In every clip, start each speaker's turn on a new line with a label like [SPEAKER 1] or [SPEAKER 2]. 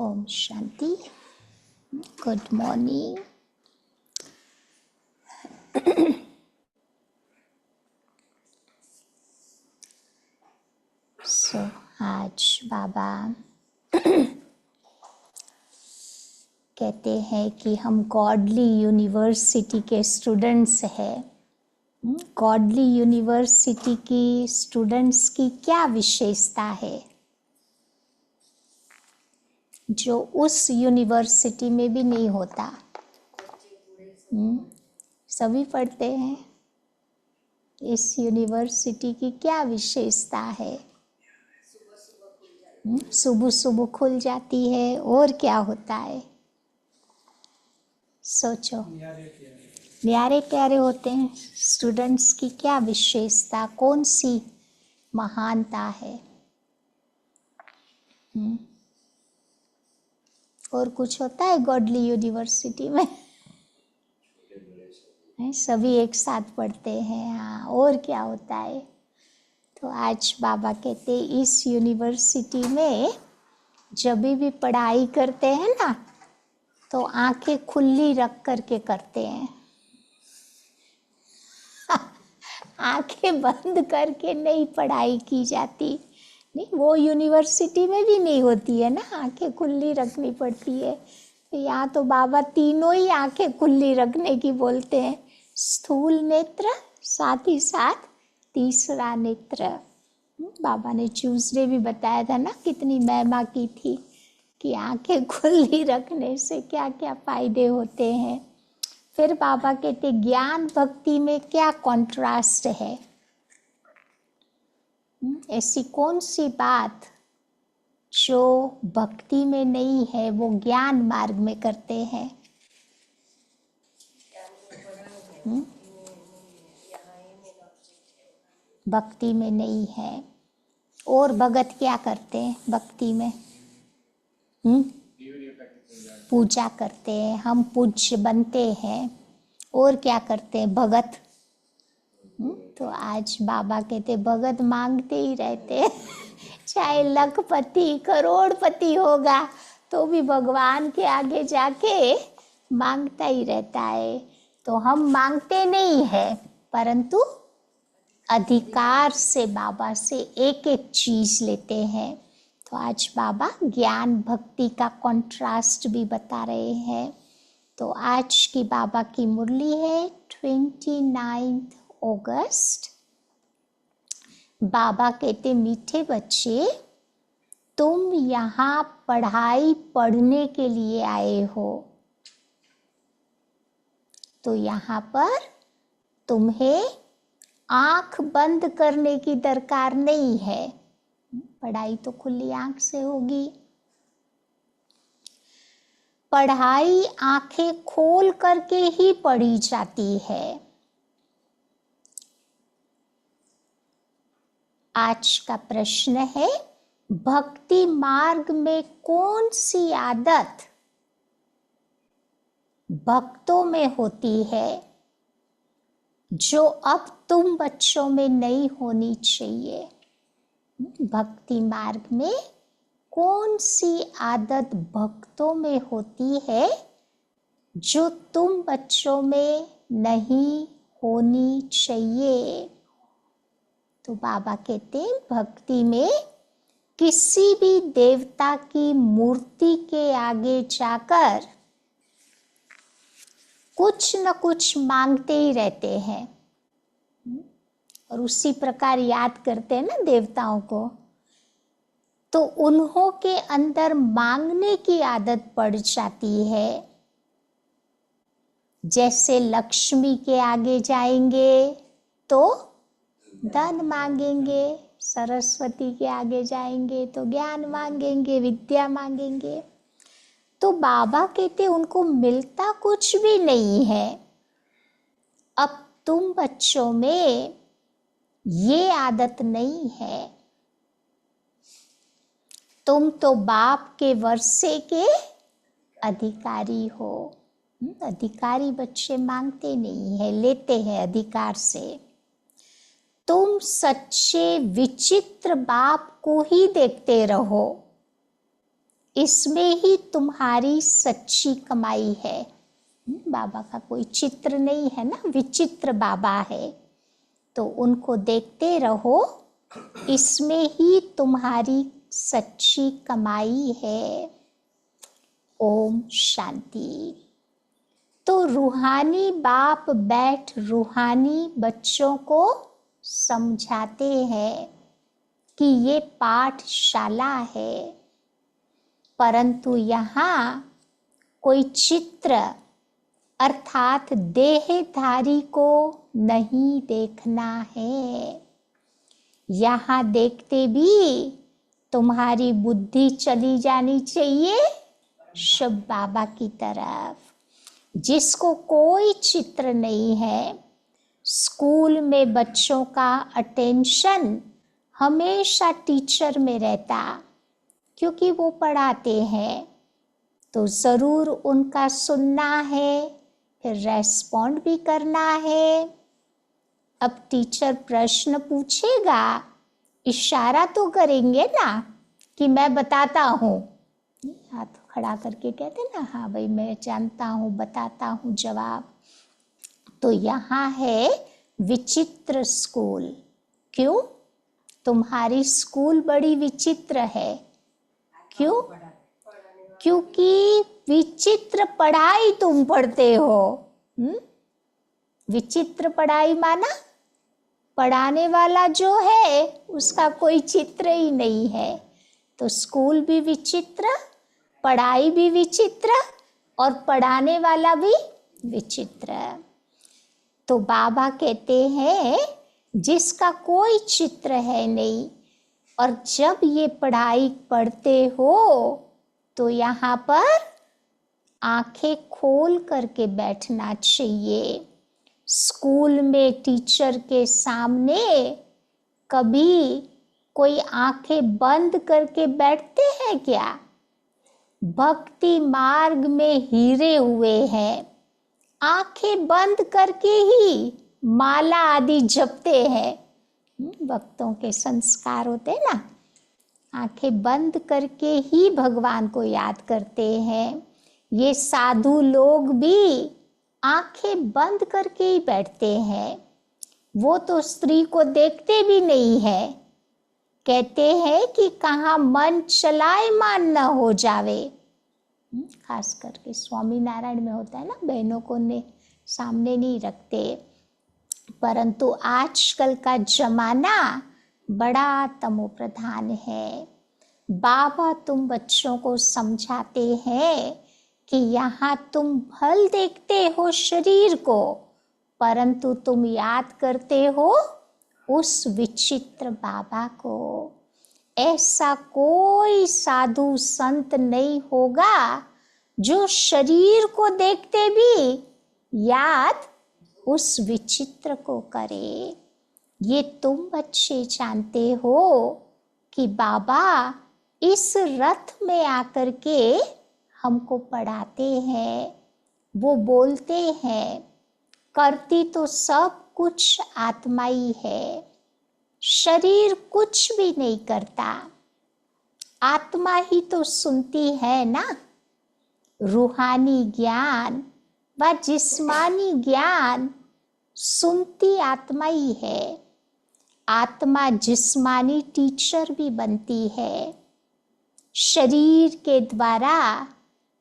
[SPEAKER 1] Om Shanti. Good morning. आज बाबा कहते हैं कि हम गॉडली यूनिवर्सिटी के स्टूडेंट्स हैं। गॉडली यूनिवर्सिटी की स्टूडेंट्स की क्या विशेषता है जो उस यूनिवर्सिटी में भी नहीं होता? सभी पढ़ते हैं। इस यूनिवर्सिटी की क्या विशेषता है? सुबह सुबह खुल जाती है और क्या होता है? सोचो। न्यारे प्यारे होते हैं। स्टूडेंट्स की क्या विशेषता, कौन सी महानता है? और कुछ होता है गॉडली यूनिवर्सिटी में? सभी एक साथ पढ़ते हैं। हाँ, और क्या होता है? तो आज बाबा कहते इस यूनिवर्सिटी में जब भी पढ़ाई करते हैं ना, तो आंखें खुली रख करके करते हैं। आंखें बंद करके नहीं पढ़ाई की जाती। नहीं, वो यूनिवर्सिटी में भी नहीं होती है ना, आंखें खुली रखनी पड़ती है। यहाँ तो बाबा तीनों ही आंखें खुली रखने की बोलते हैं। स्थूल नेत्र, साथ ही साथ तीसरा नेत्र। बाबा ने ट्यूसडे भी बताया था ना, कितनी महिमा की थी कि आंखें खुली रखने से क्या क्या फायदे होते हैं। फिर बाबा कहते ज्ञान भक्ति में क्या कॉन्ट्रास्ट है? ऐसी कौन सी बात जो भक्ति में नहीं है वो ज्ञान मार्ग में करते हैं? भक्ति में नहीं है। और भगत क्या करते हैं भक्ति में? पूजा करते हैं, हम पूज्य बनते हैं। और क्या करते हैं भगत? तो आज बाबा कहते भगत मांगते ही रहते हैं। चाहे लखपति करोड़पति होगा तो भी भगवान के आगे जाके मांगता ही रहता है। तो हम मांगते नहीं है, परंतु अधिकार से बाबा से एक एक चीज लेते हैं। तो आज बाबा ज्ञान भक्ति का कॉन्ट्रास्ट भी बता रहे हैं। तो आज की बाबा की मुरली है 29 अगस्त। बाबा कहते मीठे बच्चे, तुम यहाँ पढ़ाई पढ़ने के लिए आए हो, तो यहाँ पर तुम्हें आंख बंद करने की दरकार नहीं है। पढ़ाई तो खुली आंख से होगी। पढ़ाई आंखें खोल करके ही पढ़ी जाती है। आज का प्रश्न है, भक्ति मार्ग में कौन सी आदत भक्तों में होती है जो अब तुम बच्चों में नहीं होनी चाहिए? भक्ति मार्ग में कौन सी आदत भक्तों में होती है जो तुम बच्चों में नहीं होनी चाहिए? तो बाबा कहते हैं भक्ति में किसी भी देवता की मूर्ति के आगे जाकर कुछ न कुछ मांगते ही रहते हैं और उसी प्रकार याद करते हैं ना देवताओं को। तो उन्हों के अंदर मांगने की आदत पड़ जाती है। जैसे लक्ष्मी के आगे जाएंगे तो धन मांगेंगे, सरस्वती के आगे जाएंगे तो ज्ञान मांगेंगे, विद्या मांगेंगे। तो बाबा कहते उनको मिलता कुछ भी नहीं है। अब तुम बच्चों में ये आदत नहीं है। तुम तो बाप के वर्षे के अधिकारी हो। अधिकारी बच्चे मांगते नहीं है, लेते हैं अधिकार से। तुम सच्चे विचित्र बाप को ही देखते रहो। इसमें ही तुम्हारी सच्ची कमाई है। बाबा का कोई चित्र नहीं है ना, विचित्र बाबा है, तो उनको देखते रहो, इसमें ही तुम्हारी सच्ची कमाई है। ओम शांति। तो रूहानी बाप बैठ रूहानी बच्चों को समझाते हैं कि ये पाठशाला है, परंतु यहाँ कोई चित्र अर्थात देहधारी को नहीं देखना है। यहाँ देखते भी तुम्हारी बुद्धि चली जानी चाहिए शिव बाबा की तरफ। जिसको कोई चित्र नहीं है, स्कूल में बच्चों का अटेंशन हमेशा टीचर में रहता, क्योंकि वो पढ़ाते हैं, तो ज़रूर उनका सुनना है, फिर रेस्पॉन्ड भी करना है। अब टीचर प्रश्न पूछेगा, इशारा तो करेंगे ना कि मैं बताता हूँ, हाथ खड़ा करके कहते ना, हाँ भाई मैं जानता हूँ, बताता हूँ जवाब। तो यहाँ है विचित्र स्कूल। क्यों? तुम्हारी स्कूल बड़ी विचित्र है। क्यों? क्योंकि विचित्र पढ़ाई तुम पढ़ते हो। विचित्र पढ़ाई माना पढ़ाने वाला जो है उसका कोई चित्र ही नहीं है। तो स्कूल भी विचित्र, पढ़ाई भी विचित्र, और पढ़ाने वाला भी विचित्र। तो बाबा कहते हैं जिसका कोई चित्र है नहीं, और जब ये पढ़ाई पढ़ते हो तो यहाँ पर आंखें खोल करके बैठना चाहिए। स्कूल में टीचर के सामने कभी कोई आंखें बंद करके बैठते हैं क्या? भक्ति मार्ग में हीरे हुए हैं, आंखें बंद करके ही माला आदि जपते हैं। भक्तों के संस्कार होते हैं ना, आंखें बंद करके ही भगवान को याद करते हैं। ये साधु लोग भी आंखें बंद करके ही बैठते हैं। वो तो स्त्री को देखते भी नहीं है, कहते हैं कि कहाँ मन चलायमान न हो जावे। खास करके स्वामी नारायण में होता है ना, बहनों को ने सामने नहीं रखते। परंतु आजकल का जमाना बड़ा तमो प्रधान है। बाबा तुम बच्चों को समझाते हैं कि यहाँ तुम भल देखते हो शरीर को, परंतु तुम याद करते हो उस विचित्र बाबा को। ऐसा कोई साधु संत नहीं होगा जो शरीर को देखते भी याद उस विचित्र को करे। ये तुम बच्चे जानते हो कि बाबा इस रथ में आकर के हमको पढ़ाते हैं। वो बोलते हैं, करती तो सब कुछ आत्मा ही है, शरीर कुछ भी नहीं करता, आत्मा ही तो सुनती है ना। रूहानी ज्ञान व जिस्मानी ज्ञान सुनती आत्मा ही है। आत्मा जिस्मानी टीचर भी बनती है। शरीर के द्वारा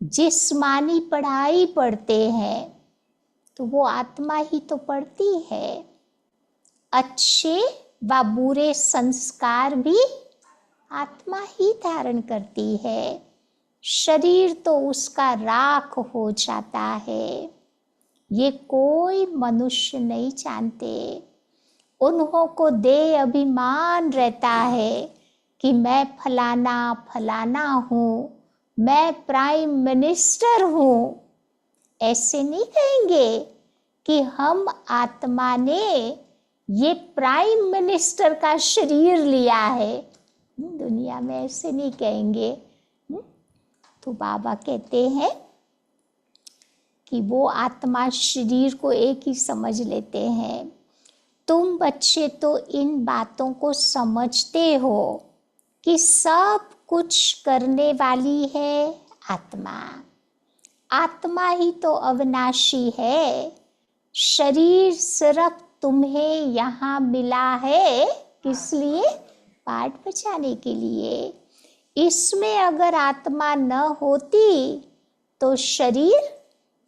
[SPEAKER 1] जिस्मानी पढ़ाई पढ़ते हैं तो वो आत्मा ही तो पढ़ती है। अच्छे व बुरे संस्कार भी आत्मा ही धारण करती है। शरीर तो उसका राख हो जाता है। ये कोई मनुष्य नहीं जानते। उन्हों को दे अभिमान रहता है कि मैं फलाना फलाना हूँ, मैं प्राइम मिनिस्टर हूँ। ऐसे नहीं कहेंगे कि हम आत्मा ने ये प्राइम मिनिस्टर का शरीर लिया है। दुनिया में ऐसे नहीं कहेंगे। तो बाबा कहते हैं कि वो आत्मा शरीर को एक ही समझ लेते हैं। तुम बच्चे तो इन बातों को समझते हो, कि सब कुछ करने वाली है आत्मा। आत्मा ही तो अविनाशी है। शरीर सिर्फ तुम्हें यहाँ मिला है किस लिए? पाठ बचाने के लिए। इसमें अगर आत्मा न होती तो शरीर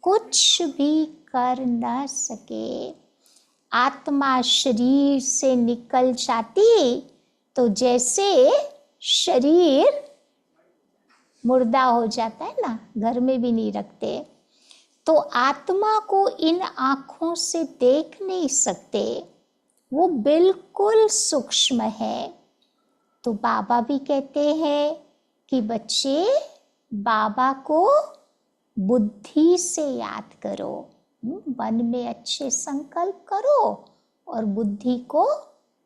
[SPEAKER 1] कुछ भी कर न सके। आत्मा शरीर से निकल जाती तो जैसे शरीर मुर्दा हो जाता है ना, घर में भी नहीं रखते, तो आत्मा को इन आँखों से देख नहीं सकते, वो बिल्कुल सूक्ष्म है। तो बाबा भी कहते हैं कि बच्चे बाबा को बुद्धि से याद करो, मन में अच्छे संकल्प करो और बुद्धि को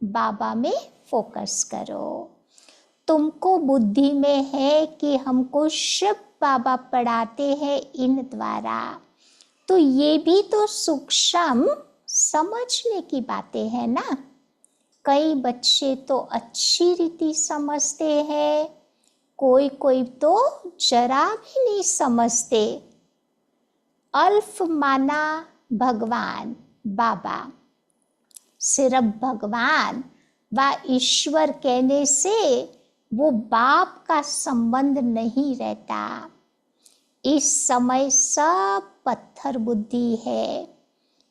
[SPEAKER 1] बाबा में फोकस करो। तुमको बुद्धि में है कि हमको शिव बाबा पढ़ाते हैं इन द्वारा, तो ये भी तो सूक्ष्म समझने की बातें हैं ना। कई बच्चे तो अच्छी रीति समझते हैं, कोई कोई तो जरा भी नहीं समझते। अल्फ माना भगवान बाबा, सिर्फ भगवान व ईश्वर कहने से वो बाप का संबंध नहीं रहता। इस समय सब पत्थर बुद्धि है,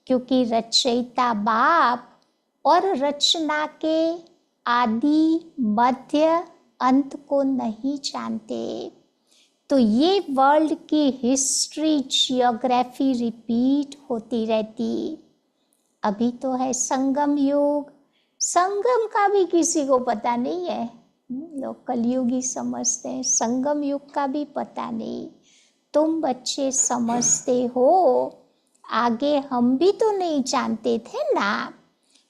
[SPEAKER 1] क्योंकि रचयिता बाप और रचना के आदि मध्य अंत को नहीं जानते। तो ये वर्ल्ड की हिस्ट्री जियोग्राफी रिपीट होती रहती। अभी तो है संगम युग, संगम का भी किसी को पता नहीं है। लोग कलयुग ही समझते हैं, संगम युग का भी पता नहीं। तुम बच्चे समझते हो, आगे हम भी तो नहीं जानते थे ना।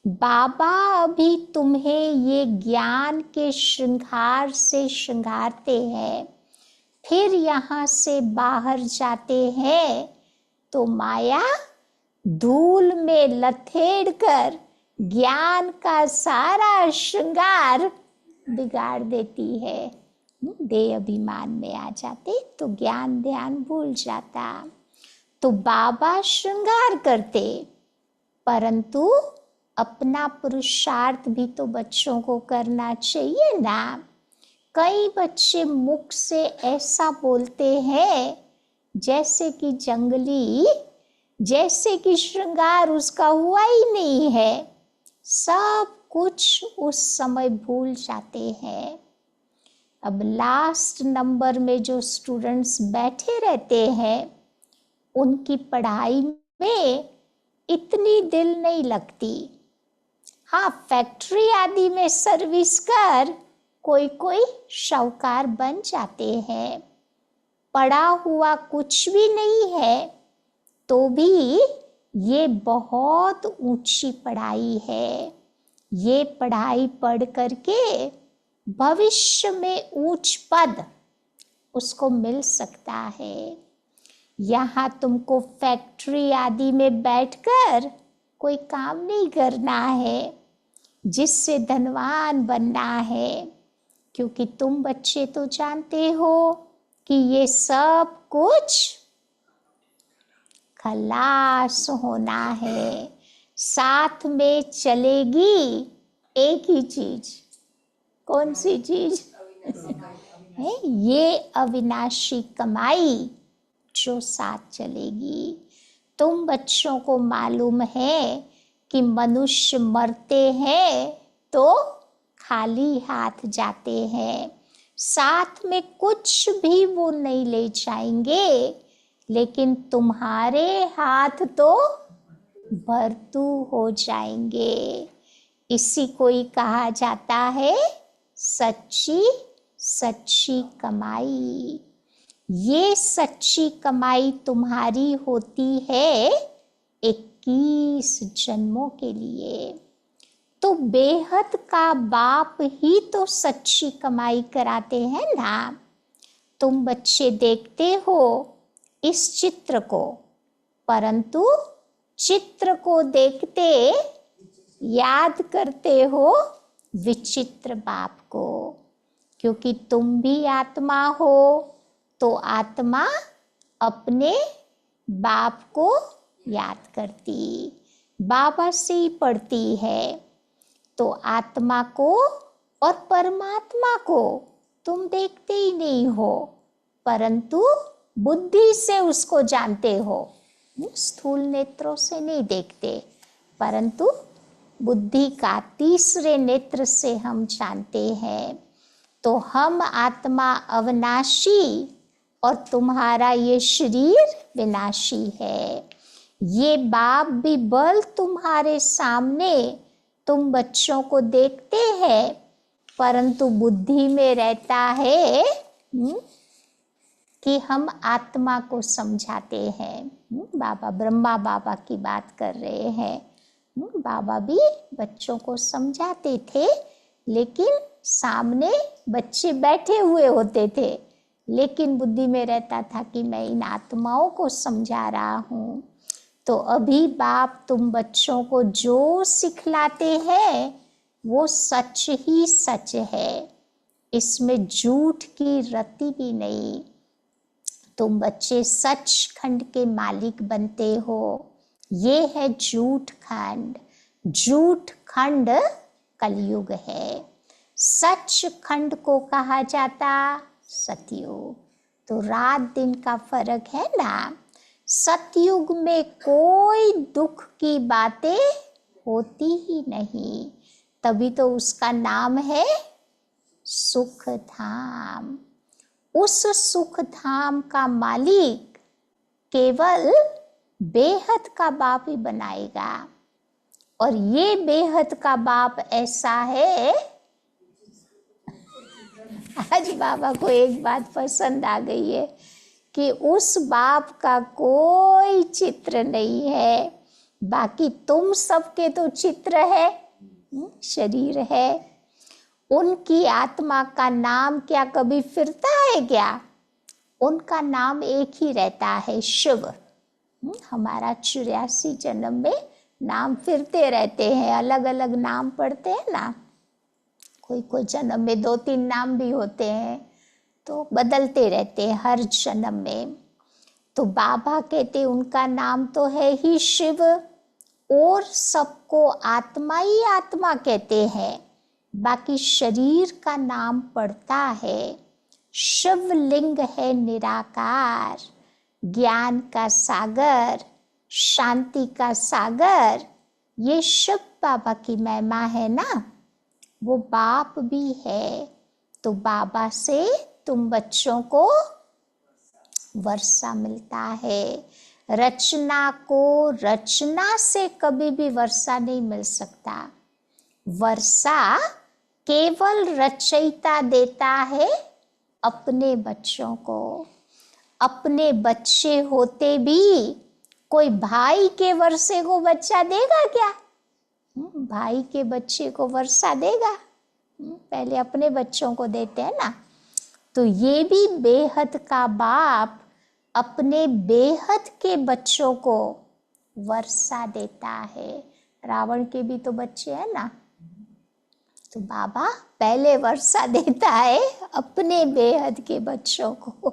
[SPEAKER 1] बाबा अभी तुम्हें ये ज्ञान के श्रृंगार से श्रृंगारते हैं, फिर यहाँ से बाहर जाते हैं तो माया धूल में लथेड़ कर ज्ञान का सारा श्रृंगार बिगाड़ देती है। देह अभिमान में आ जाते तो ज्ञान ध्यान भूल जाता। तो बाबा श्रृंगार करते, परंतु अपना पुरुषार्थ भी तो बच्चों को करना चाहिए ना। कई बच्चे मुख से ऐसा बोलते हैं जैसे कि जंगली, जैसे कि श्रृंगार उसका हुआ ही नहीं है, सब कुछ उस समय भूल जाते हैं। अब लास्ट नंबर में जो स्टूडेंट्स बैठे रहते हैं, उनकी पढ़ाई में इतनी दिल नहीं लगती। हाँ, फैक्ट्री आदि में सर्विस कर कोई कोई शाहूकार बन जाते हैं। पढ़ा हुआ कुछ भी नहीं है तो भी ये बहुत ऊंची पढ़ाई है। ये पढ़ाई पढ़ करके भविष्य में ऊंच पद उसको मिल सकता है। यहाँ तुमको फैक्ट्री आदि में बैठकर कोई काम नहीं करना है जिससे धनवान बनना है, क्योंकि तुम बच्चे तो जानते हो कि ये सब कुछ खलास होना है। साथ में चलेगी एक ही चीज, कौन सी चीज है? ये अविनाशी कमाई जो साथ चलेगी। तुम बच्चों को मालूम है कि मनुष्य मरते हैं तो खाली हाथ जाते हैं, साथ में कुछ भी वो नहीं ले जाएंगे, लेकिन तुम्हारे हाथ तो भरतू हो जाएंगे। इसी को ही कहा जाता है सच्ची सच्ची कमाई। ये सच्ची कमाई तुम्हारी होती है 21 जन्मों के लिए। तो बेहद का बाप ही तो सच्ची कमाई कराते हैं ना। तुम बच्चे देखते हो इस चित्र को, परंतु चित्र को देखते याद करते हो विचित्र बाप को। क्योंकि तुम भी आत्मा हो, तो आत्मा अपने बाप को याद करती, बाबा से ही पढ़ती है। तो आत्मा को और परमात्मा को तुम देखते ही नहीं हो, परंतु बुद्धि से उसको जानते हो। स्थूल नेत्रों से नहीं देखते, परंतु बुद्धि का तीसरे नेत्र से हम जानते हैं। तो हम आत्मा अविनाशी और तुम्हारा ये शरीर विनाशी है। ये बाप भी बल तुम्हारे सामने तुम बच्चों को देखते हैं, परंतु बुद्धि में रहता है कि हम आत्मा को समझाते हैं। बाबा ब्रह्मा बाबा की बात कर रहे हैं। बाबा भी बच्चों को समझाते थे, लेकिन सामने बच्चे बैठे हुए होते थे, लेकिन बुद्धि में रहता था कि मैं इन आत्माओं को समझा रहा हूँ। तो अभी बाप तुम बच्चों को जो सिखलाते हैं वो सच ही सच है, इसमें झूठ की रत्ती भी नहीं। तुम बच्चे सचखंड के मालिक बनते हो। ये है झूठ खंड। झूठ खंड कलयुग है, सच खंड को कहा जाता सतयुग। तो रात दिन का फर्क है ना। सतयुग में कोई दुख की बातें होती ही नहीं, तभी तो उसका नाम है सुख धाम। उस सुख धाम का मालिक केवल बेहद का बाप ही बनाएगा। और ये बेहद का बाप ऐसा है, आज बाबा को एक बात पसंद आ गई है कि उस बाप का कोई चित्र नहीं है, बाकी तुम सबके तो चित्र है, शरीर है। उनकी आत्मा का नाम क्या कभी फिरता है क्या? उनका नाम एक ही रहता है, शिव। हमारा 84 जन्म में नाम फिरते रहते हैं, अलग अलग नाम पढ़ते हैं ना। कोई कोई जन्म में 2-3 नाम भी होते हैं, तो बदलते रहते हैं हर जन्म में। तो बाबा कहते उनका नाम तो है ही शिव, और सबको आत्मा ही आत्मा कहते हैं, बाकी शरीर का नाम पड़ता है। शिवलिंग है निराकार, ज्ञान का सागर, शांति का सागर। ये शिव बाबा की महिमा है ना। वो बाप भी है। तो बाबा से तुम बच्चों को वर्षा मिलता है। रचना को रचना से कभी भी वर्षा नहीं मिल सकता। वर्षा केवल रचयिता देता है अपने बच्चों को। अपने बच्चे होते भी कोई भाई के वर्षे को बच्चा देगा क्या? भाई के बच्चे को वर्षा देगा? पहले अपने बच्चों को देते हैं ना। तो ये भी बेहद का बाप अपने बेहद के बच्चों को वर्षा देता है। रावण के भी तो बच्चे हैं ना, तो बाबा पहले वर्षा देता है अपने बेहद के बच्चों को।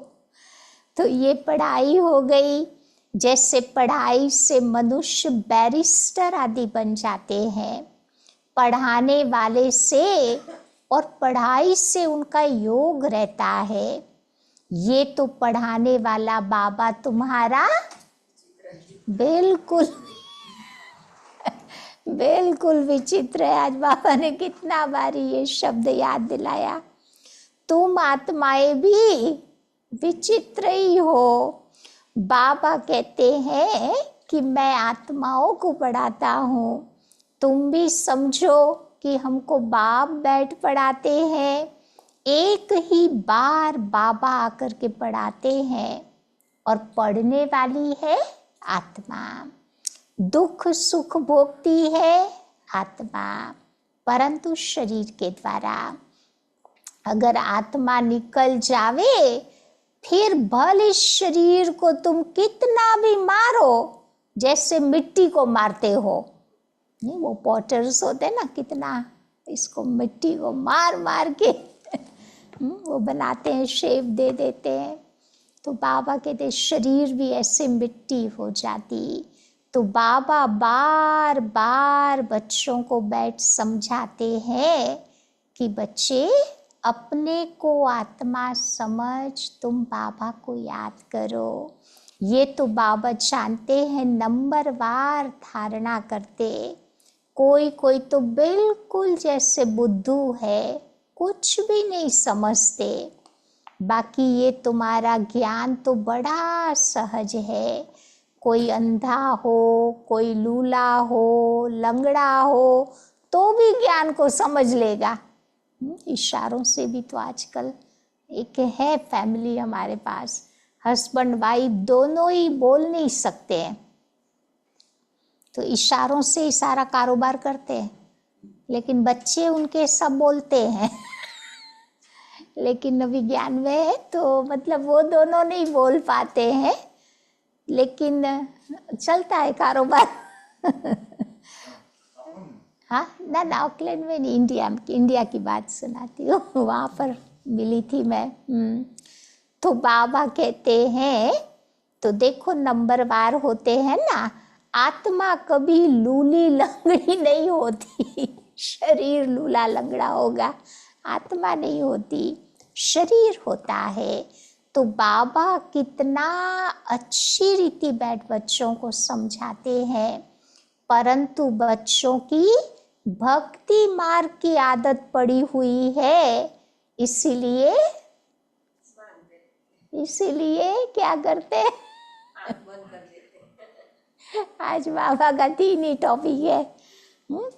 [SPEAKER 1] तो ये पढ़ाई हो गई। जैसे पढ़ाई से मनुष्य बैरिस्टर आदि बन जाते हैं, पढ़ाने वाले से और पढ़ाई से उनका योग रहता है। ये तो पढ़ाने वाला बाबा तुम्हारा बिल्कुल बिल्कुल विचित्र है। आज बाबा ने कितना बारी ये शब्द याद दिलाया। तुम आत्माएं भी विचित्र ही हो। बाबा कहते हैं कि मैं आत्माओं को पढ़ाता हूँ। तुम भी समझो कि हमको बाप बैठ पढ़ाते हैं। एक ही बार बाबा आकर के पढ़ाते हैं, और पढ़ने वाली है आत्मा। दुख सुख भोगती है आत्मा, परंतु शरीर के द्वारा। अगर आत्मा निकल जावे, फिर भले शरीर को तुम कितना भी मारो, जैसे मिट्टी को मारते हो। नहीं, वो पॉटर्स होते ना, कितना इसको मिट्टी को मार मार के वो बनाते हैं, शेप दे देते हैं। तो बाबा कहते शरीर भी ऐसे मिट्टी हो जाती। तो बाबा बार बार बच्चों को बैठ समझाते हैं कि बच्चे अपने को आत्मा समझ, तुम बाबा को याद करो। ये तो बाबा जानते हैं, नंबरवार धारणा करते। कोई कोई तो बिल्कुल जैसे बुद्धू है, कुछ भी नहीं समझते। बाकी ये तुम्हारा ज्ञान तो बड़ा सहज है। कोई अंधा हो, कोई लूला हो, लंगड़ा हो, तो भी ज्ञान को समझ लेगा। इशारों से भी तो आजकल एक है फैमिली हमारे पास, हस्बैंड वाइफ दोनों ही बोल नहीं सकते हैं, तो इशारों से ही सारा कारोबार करते हैं। लेकिन बच्चे उनके सब बोलते हैं लेकिन विज्ञान में है तो मतलब वो दोनों नहीं बोल पाते हैं, लेकिन चलता है कारोबार हाँ ना ऑकलैंड में नहीं, इंडिया की बात सुनाती हूँ, वहाँ पर मिली थी मैं। तो बाबा कहते हैं, तो देखो नंबरवार होते हैं ना, आत्मा कभी लूली लंगड़ी नहीं होती शरीर लूला लंगड़ा होगा, आत्मा नहीं होती, शरीर होता है। तो बाबा कितना अच्छी रीति बैठ बच्चों को समझाते हैं, परंतु बच्चों की भक्ति मार्ग की आदत पड़ी हुई है, इसीलिए क्या करते हैं आज बाबा का 3 ही टॉपिक है।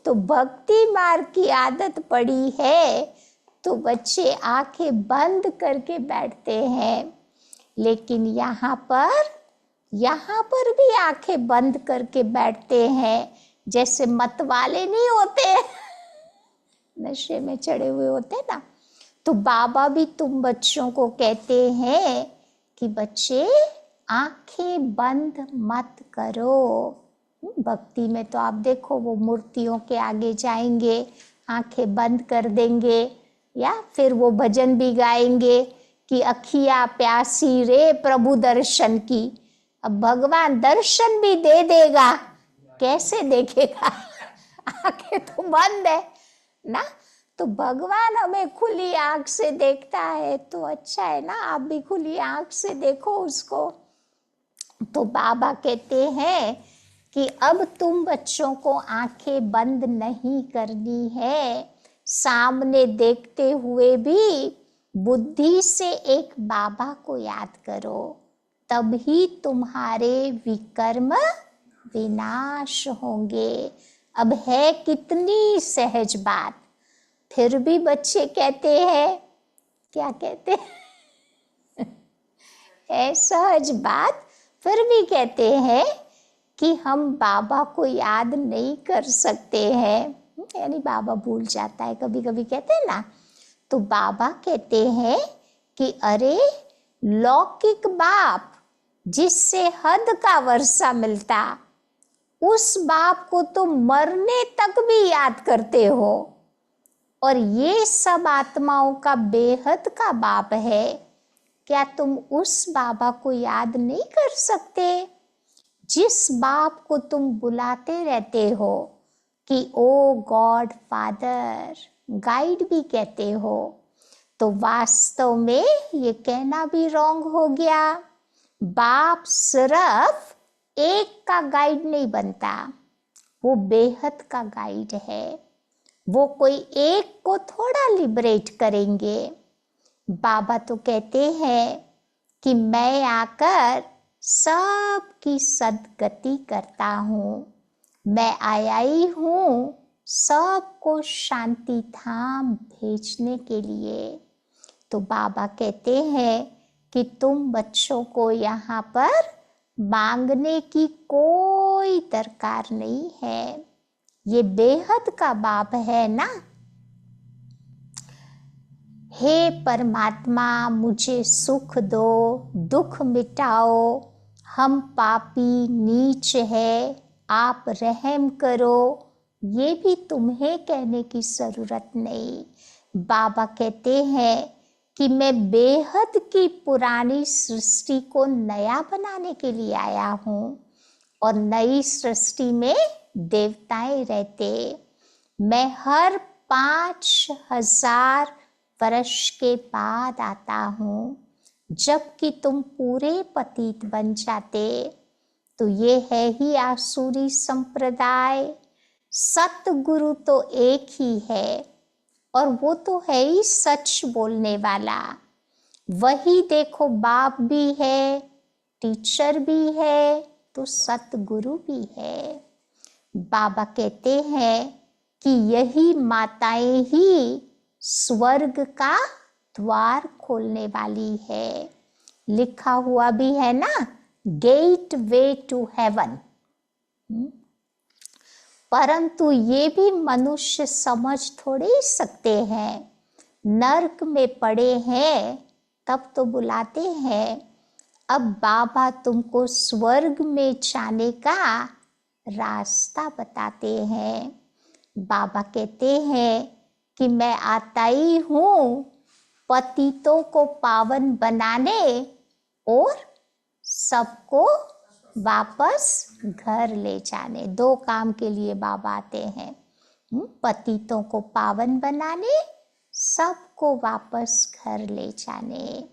[SPEAKER 1] तो भक्ति मार्ग की आदत पड़ी है तो बच्चे आंखें बंद करके बैठते हैं, लेकिन यहाँ पर भी आंखें बंद करके बैठते हैं, जैसे मतवाले नहीं होते नशे में चढ़े हुए होते ना। तो बाबा भी तुम बच्चों को कहते हैं कि बच्चे आंखें बंद मत करो। भक्ति में तो आप देखो वो मूर्तियों के आगे जाएंगे, आंखें बंद कर देंगे, या फिर वो भजन भी गाएंगे कि अखियां प्यासी रे प्रभु दर्शन की। अब भगवान दर्शन भी दे देगा, कैसे देखेगा आंखें तो बंद है ना। तो भगवान हमें खुली आंख से देखता है तो अच्छा है ना, आप भी खुली आंख से देखो उसको। तो बाबा कहते हैं कि अब तुम बच्चों को आंखें बंद नहीं करनी है, सामने देखते हुए भी बुद्धि से एक बाबा को याद करो, तभी तुम्हारे विकर्म विनाश होंगे। अब है कितनी सहज बात, फिर भी बच्चे कहते हैं, क्या कहते हैं है सहज बात, फिर भी कहते हैं कि हम बाबा को याद नहीं कर सकते हैं, यानी बाबा भूल जाता है कभी कभी, कहते हैं ना। तो बाबा कहते हैं कि अरे लौकिक बाप जिससे हद का वर्षा मिलता, उस बाप को तो मरने तक भी याद करते हो, और ये सब आत्माओं का बेहद का बाप है, क्या तुम उस बाबा को याद नहीं कर सकते जिस बाप को तुम बुलाते रहते हो कि ओ गॉड फादर, गाइड भी कहते हो। तो वास्तव में ये कहना भी रॉन्ग हो गया। बाप सिर्फ एक का गाइड नहीं बनता, वो बेहद का गाइड है। वो कोई एक को थोड़ा लिबरेट करेंगे। बाबा तो कहते हैं कि मैं आकर सबकी सद्गति करता हूँ, मैं आया ही हूँ सबको शांति धाम भेजने के लिए। तो बाबा कहते हैं कि तुम बच्चों को यहाँ पर मांगने की कोई दरकार नहीं है, ये बेहद का बाप है ना। हे परमात्मा मुझे सुख दो, दुख मिटाओ, हम पापी नीच है, आप रहम करो, ये भी तुम्हें कहने की जरूरत नहीं। बाबा कहते हैं कि मैं बेहद की पुरानी सृष्टि को नया बनाने के लिए आया हूँ और नई सृष्टि में देवताएं रहते। मैं हर 5000 वर्ष के बाद आता हूँ, जबकि तुम पूरे पतित बन जाते। तो ये है ही आसुरी संप्रदाय। सतगुरु तो एक ही है और वो तो है ही सच बोलने वाला। वही देखो, बाप भी है, टीचर भी है, तो सतगुरु भी है। बाबा कहते हैं कि यही माताएं ही स्वर्ग का द्वार खोलने वाली है। लिखा हुआ भी है ना, गेट वे टू हेवन। परंतु ये भी मनुष्य समझ थोड़े ही सकते हैं। नर्क में पड़े हैं तब तो बुलाते हैं। अब बाबा तुमको स्वर्ग में जाने का रास्ता बताते हैं। बाबा कहते हैं कि मैं आता ही हूँ पतितों को पावन बनाने और सबको वापस घर ले जाने। 2 काम के लिए बाबा आते हैं, पतितों को पावन बनाने, सबको वापस घर ले जाने।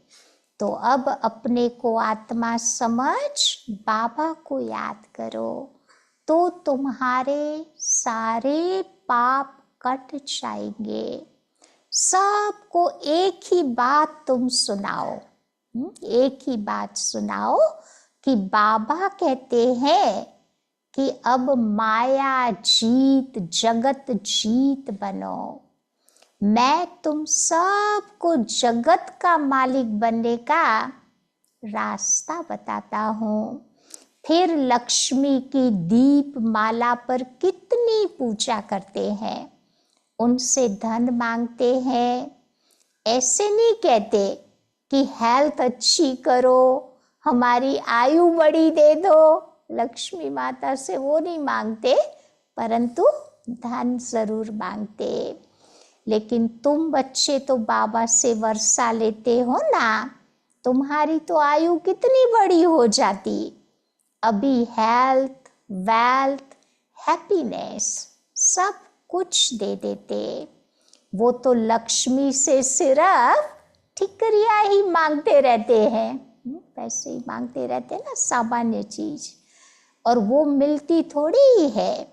[SPEAKER 1] तो अब अपने को आत्मा समझ बाबा को याद करो तो तुम्हारे सारे पाप कट जाएंगे। सबको एक ही बात तुम सुनाओ, एक ही बात सुनाओ कि बाबा कहते हैं कि अब माया जीत, जगत जीत बनो। मैं तुम सबको जगत का मालिक बनने का रास्ता बताता हूँ। फिर लक्ष्मी की दीप माला पर कितनी पूजा करते हैं, उनसे धन मांगते हैं। ऐसे नहीं कहते कि हेल्थ अच्छी करो, हमारी आयु बड़ी दे दो। लक्ष्मी माता से वो नहीं मांगते, परंतु धन जरूर मांगते। लेकिन तुम बच्चे तो बाबा से वर्षा लेते हो ना, तुम्हारी तो आयु कितनी बड़ी हो जाती। अभी हेल्थ, वेल्थ, हैप्पीनेस सब कुछ दे देते। वो तो लक्ष्मी से सिर्फ ठिकरिया ही मांगते रहते हैं, पैसे ही मांगते रहते हैं ना, सामान्य चीज, और वो मिलती थोड़ी ही है।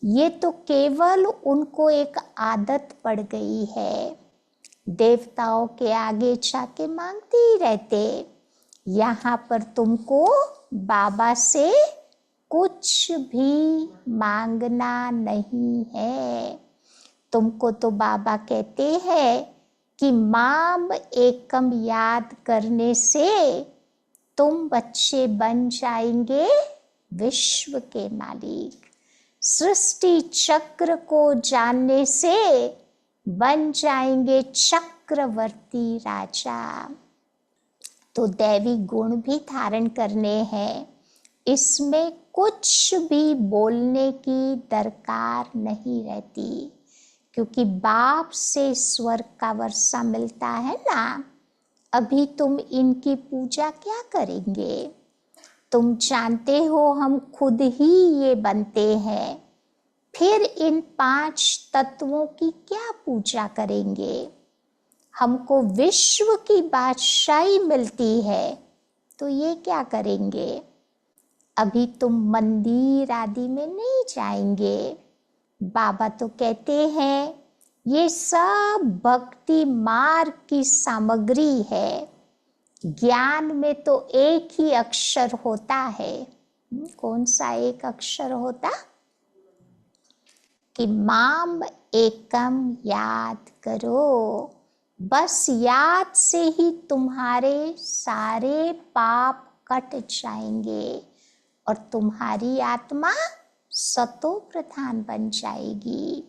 [SPEAKER 1] ये तो केवल उनको एक आदत पड़ गई है, देवताओं के आगे जाके मांगते ही रहते। यहाँ पर तुमको बाबा से कुछ भी मांगना नहीं है। तुमको तो बाबा कहते हैं कि माम एकम याद करने से तुम बच्चे बन जाएंगे विश्व के मालिक। सृष्टि चक्र को जानने से बन जाएंगे चक्रवर्ती राजा। तो दैवी गुण भी धारण करने हैं, इसमें कुछ भी बोलने की दरकार नहीं रहती, क्योंकि बाप से स्वर्ग का वर्षा मिलता है ना। अभी तुम इनकी पूजा क्या करेंगे? तुम जानते हो हम खुद ही ये बनते हैं, फिर इन 5 तत्वों की क्या पूजा करेंगे? हमको विश्व की बादशाही मिलती है, तो ये क्या करेंगे? अभी तुम मंदिर आदि में नहीं जाएंगे। बाबा तो कहते हैं ये सब भक्ति मार्ग की सामग्री है। ज्ञान में तो एक ही अक्षर होता है। कौन सा एक अक्षर होता? कि माम एकम याद करो। बस याद से ही तुम्हारे सारे पाप कट जाएंगे और तुम्हारी आत्मा सतो प्रधान बन जाएगी।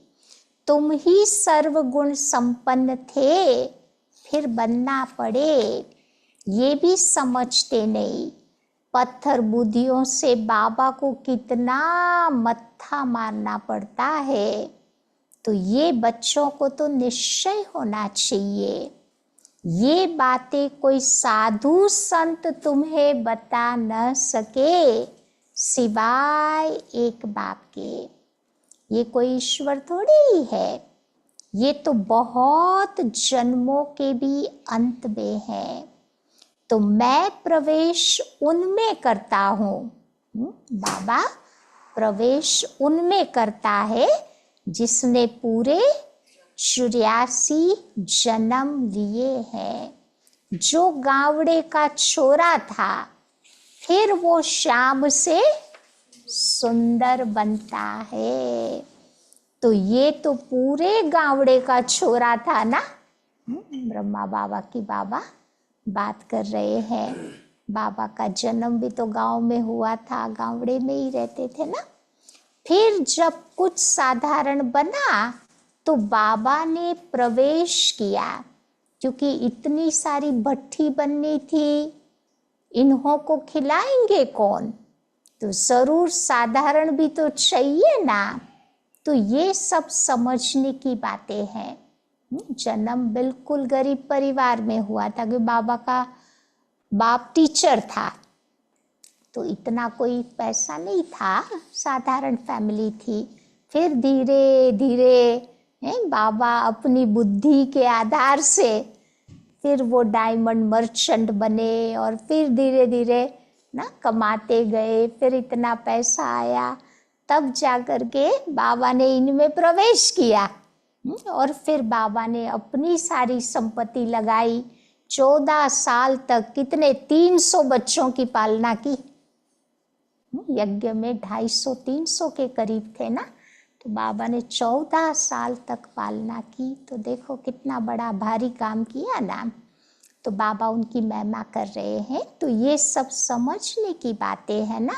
[SPEAKER 1] तुम ही सर्वगुण संपन्न थे, फिर बनना पड़े, ये भी समझते नहीं। पत्थर बुद्धियों से बाबा को कितना मत्था मारना पड़ता है। तो ये बच्चों को तो निश्चय होना चाहिए ये बातें कोई साधु संत तुम्हें बता न सके सिवाय एक बाप के। ये कोई ईश्वर थोड़ी ही है, ये तो बहुत जन्मों के भी अंत में है। तो मैं प्रवेश उनमें करता हूँ। बाबा प्रवेश उनमें करता है जिसने पूरे 84 जन्म लिए हैं। जो गावड़े का छोरा था फिर वो श्याम से सुंदर बनता है। तो ये तो पूरे गावड़े का छोरा था ना। ब्रह्मा बाबा की बाबा बात कर रहे हैं। बाबा का जन्म भी तो गांव में हुआ था, गावड़े में ही रहते थे ना। फिर जब कुछ साधारण बना तो बाबा ने प्रवेश किया, क्योंकि इतनी सारी भट्ठी बननी थी, इन्हों को खिलाएंगे कौन, तो जरूर साधारण भी तो चाहिए ना। तो ये सब समझने की बातें हैं। जन्म बिल्कुल गरीब परिवार में हुआ था, कि बाबा का बाप टीचर था, तो इतना कोई पैसा नहीं था, साधारण फैमिली थी। फिर धीरे धीरे बाबा अपनी बुद्धि के आधार से फिर वो डायमंड मर्चेंट बने, और फिर धीरे धीरे ना कमाते गए, फिर इतना पैसा आया, तब जाकर के बाबा ने इनमें प्रवेश किया। और फिर बाबा ने अपनी सारी संपत्ति लगाई। 14 साल तक कितने 300 बच्चों की पालना की। यज्ञ में 250-300 के करीब थे ना, तो बाबा ने 14 साल तक पालना की। तो देखो कितना बड़ा भारी काम किया ना। तो बाबा उनकी महिमा कर रहे हैं। तो ये सब समझने की बातें हैं ना।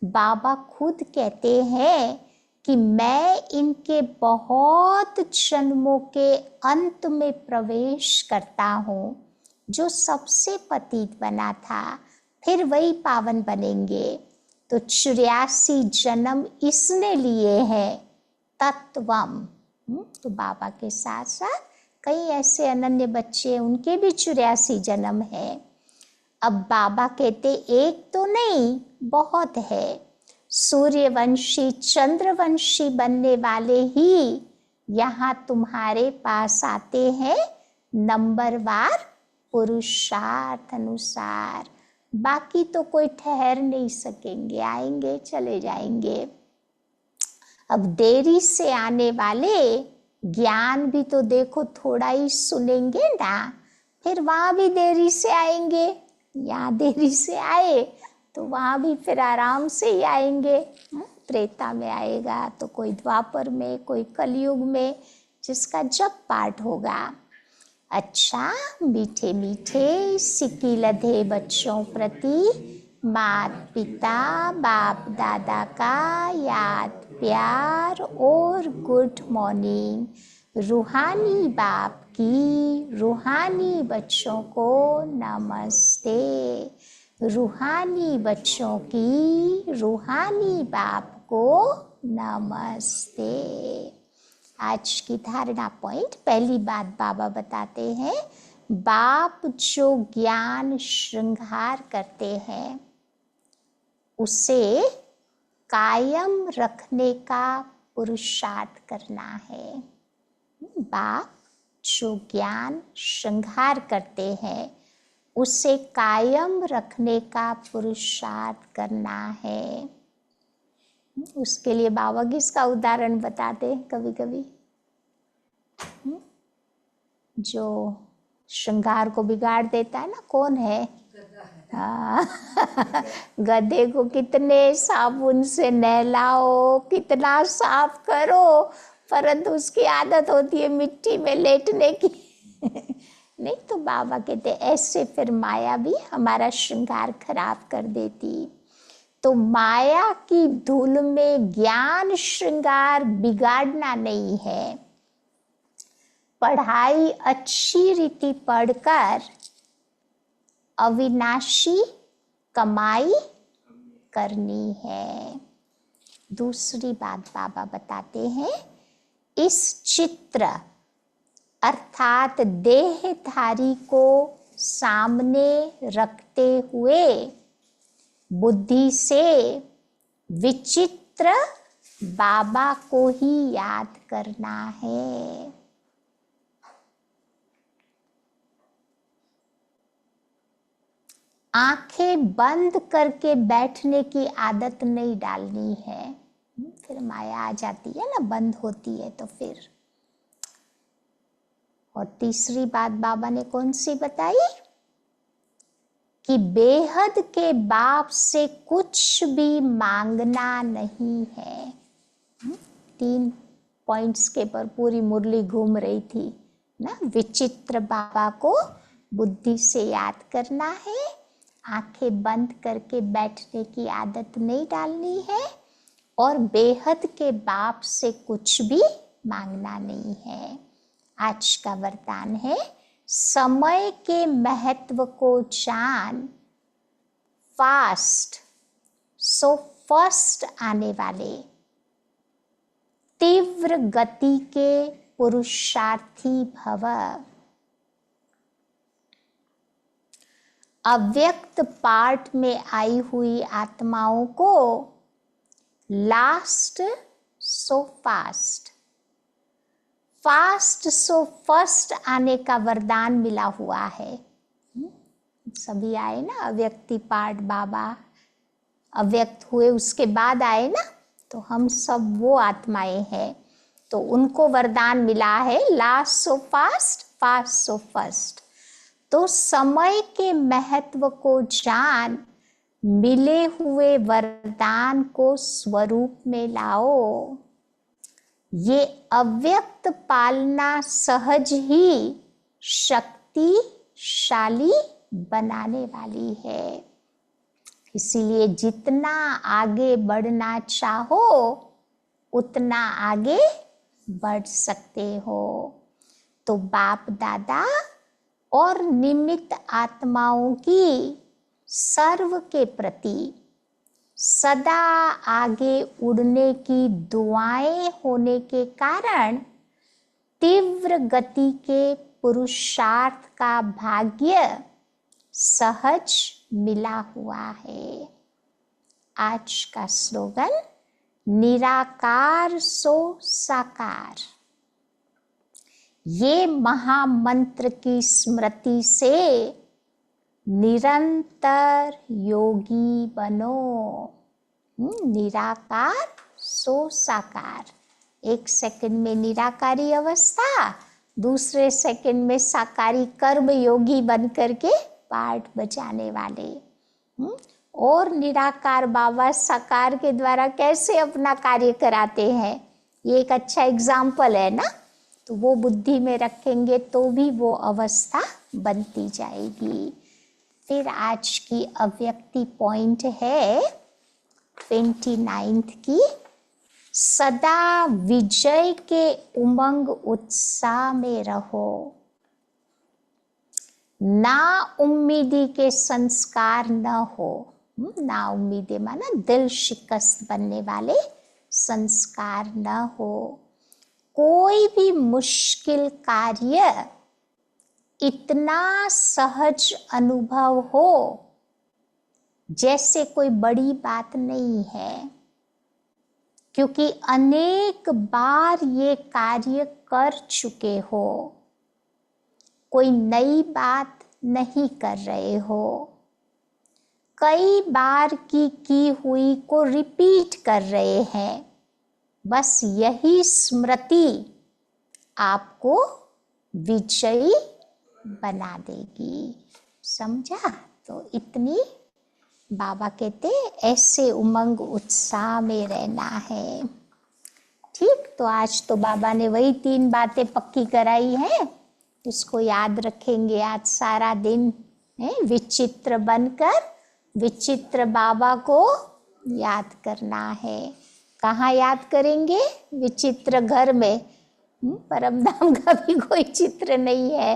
[SPEAKER 1] बाबा खुद कहते हैं कि मैं इनके बहुत जन्मों के अंत में प्रवेश करता हूँ। जो सबसे पतित बना था फिर वही पावन बनेंगे। तो 84 जन्म इसने लिए हैं तत्वम। तो बाबा के साथ साथ कई ऐसे अनन्य बच्चे, उनके भी 84 जन्म है। अब बाबा कहते एक तो नहीं, बहुत है। सूर्यवंशी चंद्रवंशी बनने वाले ही यहाँ तुम्हारे पास आते हैं नंबरवार पुरुषार्थ अनुसार। बाकी तो कोई ठहर नहीं सकेंगे, आएंगे चले जाएंगे। अब देरी से आने वाले ज्ञान भी तो देखो थोड़ा ही सुनेंगे ना, फिर वहाँ भी देरी से आएंगे। यहाँ देरी से आए तो वहाँ भी फिर आराम से ही आएंगे। त्रेता में आएगा तो कोई द्वापर में, कोई कलयुग में, जिसका जब पाठ होगा। अच्छा, मीठे मीठे सिक्की लधे बच्चों प्रति माता पिता बाप दादा का याद प्यार और गुड मॉर्निंग। रूहानी बाप की रूहानी बच्चों को नमस्ते। रूहानी बच्चों की रूहानी बाप को नमस्ते। आज की धारणा पॉइंट, पहली बात बाबा बताते हैं, बाप जो ज्ञान श्रृंगार करते हैं उसे कायम रखने का पुरुषार्थ करना है। बाप जो ज्ञान श्रृंगार करते हैं उसे कायम रखने का पुरुषार्थ करना है। उसके लिए बाबा किसका उदाहरण बताते हैं कभी कभी, जो श्रृंगार को बिगाड़ देता है ना, कौन है? हाँ गधे को कितने साबुन से नहलाओ, कितना साफ करो, परंतु उसकी आदत होती है मिट्टी में लेटने की नहीं, तो बाबा कहते ऐसे फिर माया भी हमारा श्रृंगार खराब कर देती। तो माया की धूल में ज्ञान श्रृंगार बिगाड़ना नहीं है। पढ़ाई अच्छी रीति पढ़कर अविनाशी कमाई करनी है। दूसरी बात बाबा बताते हैं, इस चित्र अर्थात देहधारी को सामने रखते हुए बुद्धि से विचित्र बाबा को ही याद करना है। आंखें बंद करके बैठने की आदत नहीं डालनी है, फिर माया आ जाती है ना, बंद होती है तो फिर। और तीसरी बात बाबा ने कौन सी बताई कि बेहद के बाप से कुछ भी मांगना नहीं है। 3 पॉइंट्स के पर पूरी मुरली घूम रही थी ना। विचित्र बाबा को बुद्धि से याद करना है, आंखें बंद करके बैठने की आदत नहीं डालनी है, और बेहद के बाप से कुछ भी मांगना नहीं है। आज का वरदान है, समय के महत्व को जान, फास्ट सो फर्स्ट आने वाले तीव्र गति के पुरुषार्थी भव। अव्यक्त पार्ट में आई हुई आत्माओं को last so fast, fast so first आने का वरदान मिला हुआ है। सभी आए ना, अव्यक्ति पार्ट बाबा अव्यक्त हुए उसके बाद आए ना, तो हम सब वो आत्माएं हैं, तो उनको वरदान मिला है last so fast, fast so first. तो समय के महत्व को जान, मिले हुए वरदान को स्वरूप में लाओ। ये अव्यक्त पालना सहज ही शक्तिशाली बनाने वाली है। इसीलिए जितना आगे बढ़ना चाहो उतना आगे बढ़ सकते हो। तो बाप दादा और निमित्त आत्माओं की सर्व के प्रति सदा आगे उड़ने की दुआएं होने के कारण तीव्र गति के पुरुषार्थ का भाग्य सहज मिला हुआ है। आज का स्लोगन, निराकार सो साकार। ये महामंत्र की स्मृति से निरंतर योगी बनो। निराकार सो साकार। 1 सेकंड में निराकारी अवस्था, दूसरे सेकंड में साकारी कर्म योगी बन करके पाठ बजाने वाले। और निराकार बाबा साकार के द्वारा कैसे अपना कार्य कराते हैं, ये एक अच्छा एग्जाम्पल है ना। तो वो बुद्धि में रखेंगे तो भी वो अवस्था बनती जाएगी। फिर आज की अव्यक्ति पॉइंट है 29 की, सदा विजय के उमंग उत्साह में रहो। ना उम्मीदी के संस्कार न हो। ना उम्मीदी माना दिल शिकस्त बनने वाले संस्कार न हो। कोई भी मुश्किल कार्य इतना सहज अनुभव हो जैसे कोई बड़ी बात नहीं है, क्योंकि अनेक बार ये कार्य कर चुके हो। कोई नई बात नहीं कर रहे हो, कई बार की हुई को रिपीट कर रहे हैं। बस यही स्मृति आपको विजयी बना देगी। समझा? तो इतनी बाबा कहते ऐसे उमंग उत्साह में रहना है। ठीक, तो आज तो बाबा ने वही 3 बातें पक्की कराई हैं, इसको याद रखेंगे आज सारा दिन। विचित्र बनकर विचित्र बाबा को याद करना है। कहाँ याद करेंगे? विचित्र घर में। परमधाम का भी कोई चित्र नहीं है।